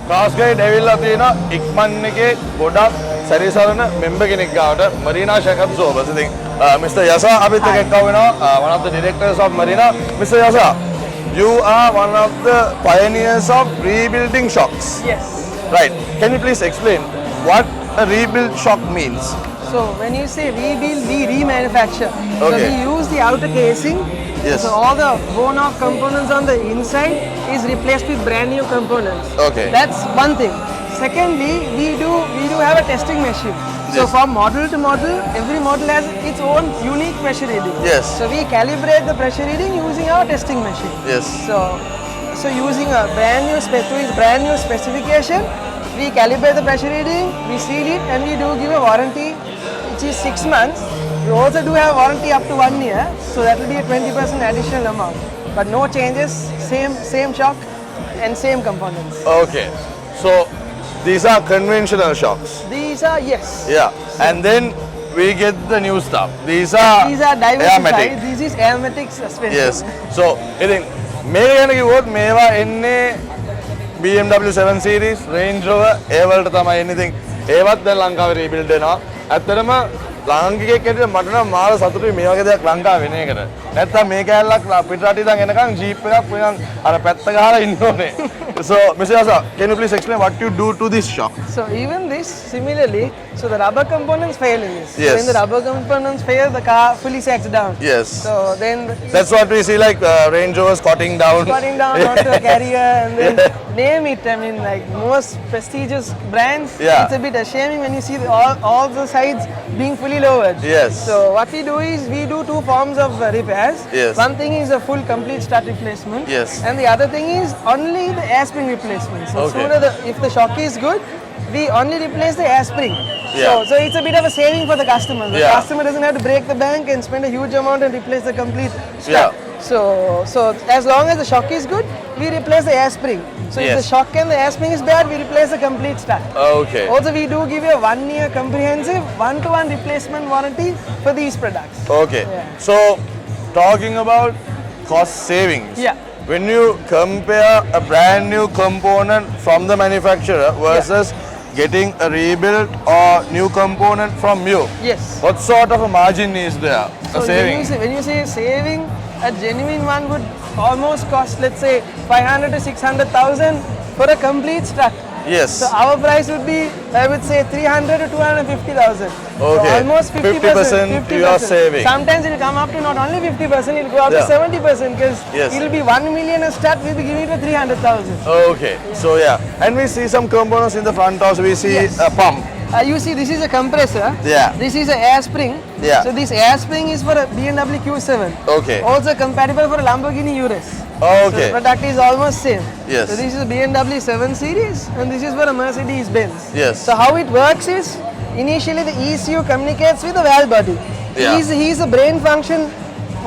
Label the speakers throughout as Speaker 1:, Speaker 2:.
Speaker 1: Class guide ඇවිල්ලා තියෙනවා ඉක්මන් එකේ ගොඩක් සැරිසරන මෙම්බර් කෙනෙක් ගාවට Mareena Shock Absorbers. ඉතින් Mr. Yasa අපිත් එක්ක එක්ව වෙනවා one of the directors of Mareena. Mr. Yasa, you are one of the pioneers of rebuilding shocks.
Speaker 2: Yes.
Speaker 1: Right. Can you please explain what a rebuild shock means?
Speaker 2: So when you say rebuild, we remanufacture. So
Speaker 1: Okay.
Speaker 2: we use the outer casing.
Speaker 1: Yes.
Speaker 2: So all the worn-off components on the inside is replaced with brand new components.
Speaker 1: Okay.
Speaker 2: That's one thing. Secondly, we do have a testing machine. So
Speaker 1: Yes.
Speaker 2: from model to model, every model has its own unique pressure reading.
Speaker 1: Yes.
Speaker 2: So we calibrate the pressure reading using our testing machine.
Speaker 1: Yes.
Speaker 2: So using a brand new specification, we calibrate the pressure reading, we seal it, and we do give a warranty, which is 6 months. We also do have warranty up to 1 year, so that will be a 20% additional amount. But no changes, same shock and same components.
Speaker 1: Okay. So these are conventional shocks.
Speaker 2: These are, yes.
Speaker 1: Yeah. And then we get the new stuff. These are
Speaker 2: diversified.
Speaker 1: airmatic.
Speaker 2: This is airmatic suspension.
Speaker 1: Yes. So ඉතින් මේ ගැන කිව්වොත් මේවා එන්නේ BMW 7 Series, Range Rover ඒ වලට තමයි එන්නේ. ඉතින් ඒවත් දැන් ලංකාවේ රීබිල්ඩ් වෙනවා. ඇත්තටම ලාංකිකයෙක් හැටියට මට නම් මාර සතුටුයි මේ වගේ දෙයක් ලංකාවේ වෙන එකට. නැත්තම් මේ කැලලක් පිටරට ඉඳන් එනකන් ජීප් එකක් නිකන් අර පැත්ත ගහලා ඉන්න ඕනේ. So Mr. Yasa, can you please explain what you do to this shock?
Speaker 2: So even this, similarly, so the rubber components fail in this.
Speaker 1: Yes.
Speaker 2: So when the rubber components fail, the car fully sags down.
Speaker 1: Yes.
Speaker 2: So then
Speaker 1: That's what we see like Range Rover squatting down.
Speaker 2: squatting down onto a carrier and then name it. I mean, like most prestigious brands,
Speaker 1: Yeah.
Speaker 2: it's a bit ashaming when you see all the sides being fully lowered.
Speaker 1: Yes.
Speaker 2: So what we do is we do two forms of repairs.
Speaker 1: Yes.
Speaker 2: One thing is a full complete strut replacement.
Speaker 1: Yes.
Speaker 2: And the other thing is only the air spring replacement. So
Speaker 1: Okay.
Speaker 2: if the shock is good, we only replace the air spring.
Speaker 1: Yeah.
Speaker 2: So it's a bit of a saving for the customer. The
Speaker 1: Yeah.
Speaker 2: customer doesn't have to break the bank and spend a huge amount and replace the complete strut.
Speaker 1: Yeah.
Speaker 2: So as long as the shock is good, we replace the air spring. So if
Speaker 1: Yes.
Speaker 2: the shock and the air spring is bad, we replace the complete strut.
Speaker 1: Okay.
Speaker 2: Also, we do give you a 1 year comprehensive 1-to-1 replacement warranty for these products.
Speaker 1: Okay.
Speaker 2: Yeah.
Speaker 1: So talking about cost savings.
Speaker 2: Yeah.
Speaker 1: When you compare a brand new component from the manufacturer versus getting a rebuilt or new component from you,
Speaker 2: Yes.
Speaker 1: what sort of a margin is there?
Speaker 2: So
Speaker 1: A saving?
Speaker 2: when you say saving, a genuine one would almost cost, let's say, 500 to 600,000 for a complete strut.
Speaker 1: Yes.
Speaker 2: So our price would be, I would say, 300 to 250,000.
Speaker 1: Okay.
Speaker 2: So almost 50%.
Speaker 1: 50% you are saving.
Speaker 2: Sometimes it will come up to not only 50%, it will go up
Speaker 1: Yeah.
Speaker 2: to 70% because
Speaker 1: Yes.
Speaker 2: it will be 1 million a start, we'll be giving it for 300,000.
Speaker 1: Okay. So yeah. And we see some components in the front also. We see
Speaker 2: Yes.
Speaker 1: a pump.
Speaker 2: You see, this is a compressor.
Speaker 1: Yeah.
Speaker 2: This is an air spring.
Speaker 1: Yeah.
Speaker 2: So this air spring is for a BMW Q7.
Speaker 1: Okay.
Speaker 2: Also compatible for a Lamborghini Urus. So
Speaker 1: Okay.
Speaker 2: the product is almost same.
Speaker 1: Yes.
Speaker 2: So this is a BMW 7 Series and this is for a Mercedes Benz.
Speaker 1: Yes.
Speaker 2: So how it works is, initially the ECU communicates with the valve body.
Speaker 1: Yeah.
Speaker 2: He's a brain function,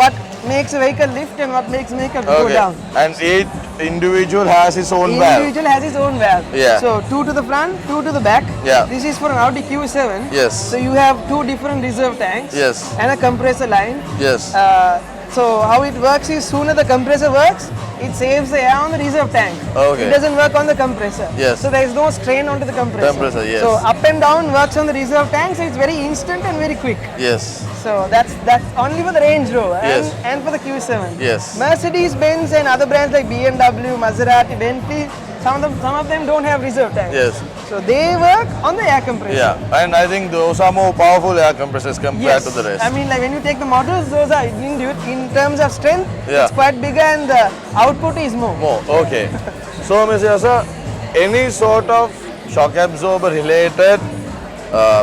Speaker 2: what makes a vehicle lift and what makes a vehicle go
Speaker 1: Okay.
Speaker 2: down.
Speaker 1: And each individual has his own valve.
Speaker 2: Individual has his own valve.
Speaker 1: Yeah.
Speaker 2: So 2 to the front, 2 to the back.
Speaker 1: Yeah.
Speaker 2: This is for an Audi Q7.
Speaker 1: Yes.
Speaker 2: So you have 2 different reserve tanks.
Speaker 1: Yes.
Speaker 2: And a compressor line.
Speaker 1: Yes.
Speaker 2: So how it works is, sooner the compressor works, it saves the air on the reserve tank.
Speaker 1: Okay.
Speaker 2: It doesn't work on the compressor.
Speaker 1: Yes.
Speaker 2: So there is no strain onto the compressor.
Speaker 1: Compressor, yes.
Speaker 2: So up and down works on the reserve tank, so it's very instant and very quick.
Speaker 1: Yes.
Speaker 2: So that's only for the Range Rover
Speaker 1: Yes.
Speaker 2: and for the Q7.
Speaker 1: Yes.
Speaker 2: Mercedes Benz and other brands like BMW, Maserati, Bentley, some of them don't have reserve tanks.
Speaker 1: Yes.
Speaker 2: So they work on the air compressor.
Speaker 1: Yeah. And I think those are more powerful air compressors compared to the rest.
Speaker 2: I mean, like when you take the models, those are in terms of strength,
Speaker 1: Yeah.
Speaker 2: it's quite bigger and the output is more.
Speaker 1: More. Okay. So, Mr. Yasa, any sort of shock absorber related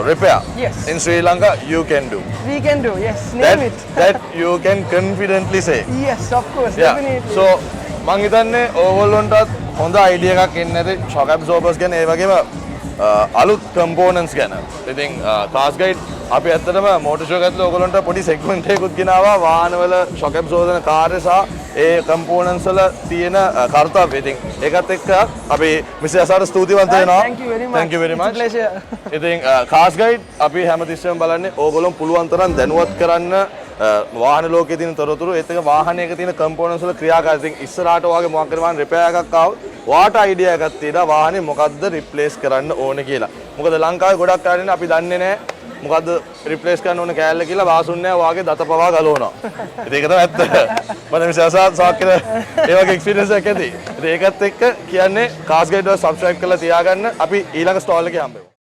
Speaker 1: repair
Speaker 2: Yes.
Speaker 1: in Sri Lanka you can do.
Speaker 2: We can do, yes. Name it.
Speaker 1: That you can confidently say.
Speaker 2: Yes, of course,
Speaker 1: Yeah.
Speaker 2: definitely.
Speaker 1: So මං හිතන්නේ ඕගොල්ලොන්ටත් හොඳ idea එකක් එන්න ඇති shock absorbers ගැන ඒ වගේම අලුත් components ගැන. ඉතින් class guide අපි ඇත්තටම MotorGuide ඇතුළේ ඕගොල්ලන්ට පොඩි segment එකකුත් ගෙනාවා වාහනවල shock absorber දෙන කාර්ය සහ ඒ components වල තියෙන කර්තව්‍ය. ඉතින් ඒකත් එක්ක අපි Mr. Yasට ස්තුතිවන්ත වෙනවා.
Speaker 2: Thank you very much.
Speaker 1: Thank you very much.
Speaker 2: It's a pleasure.
Speaker 1: ඉතින් class guide අපි හැමතිස්සෙම බලන්නේ ඕගොල්ලොන් පුළුවන් තරම් දැනුවත් කරන්න වාහන ලෝකයේ තියෙන තොරතුරු ඒත් එක වාහනයක තියෙන components වල ක්‍රියාකාරීත්වය. ඉතින් ඉස්සරහට ඔයගේ මොකක් කරේ වාහන repair එකක් ආවොත් වාට අයිඩියා එකක් තියෙනවා වාහනේ මොකද්ද රිප්ලේස් කරන්න ඕනේ කියලා. මොකද ලංකාවේ ගොඩක් කාරණේ අපි දන්නේ නැහැ මොකද්ද රිප්ලේස් කරන්න ඕනේ කෑල්ල කියලා වාසුන්නේ වාගේ දත පවා ගලවනවා. ඉතින් ඒක තමයි ඇත්ත. මම විශ්වාසවත් සාක්කල ඒ වගේ එක්ස්පීරියන්ස් එකක් ඇති. ඉතින් ඒකත් එක්ක කියන්නේ කාස් ගයිඩ් එක සබ්ස්ක්‍රයිබ් කරලා තියාගන්න අපි ඊළඟ ස්ටෝල් එකේ හම්බෙමු.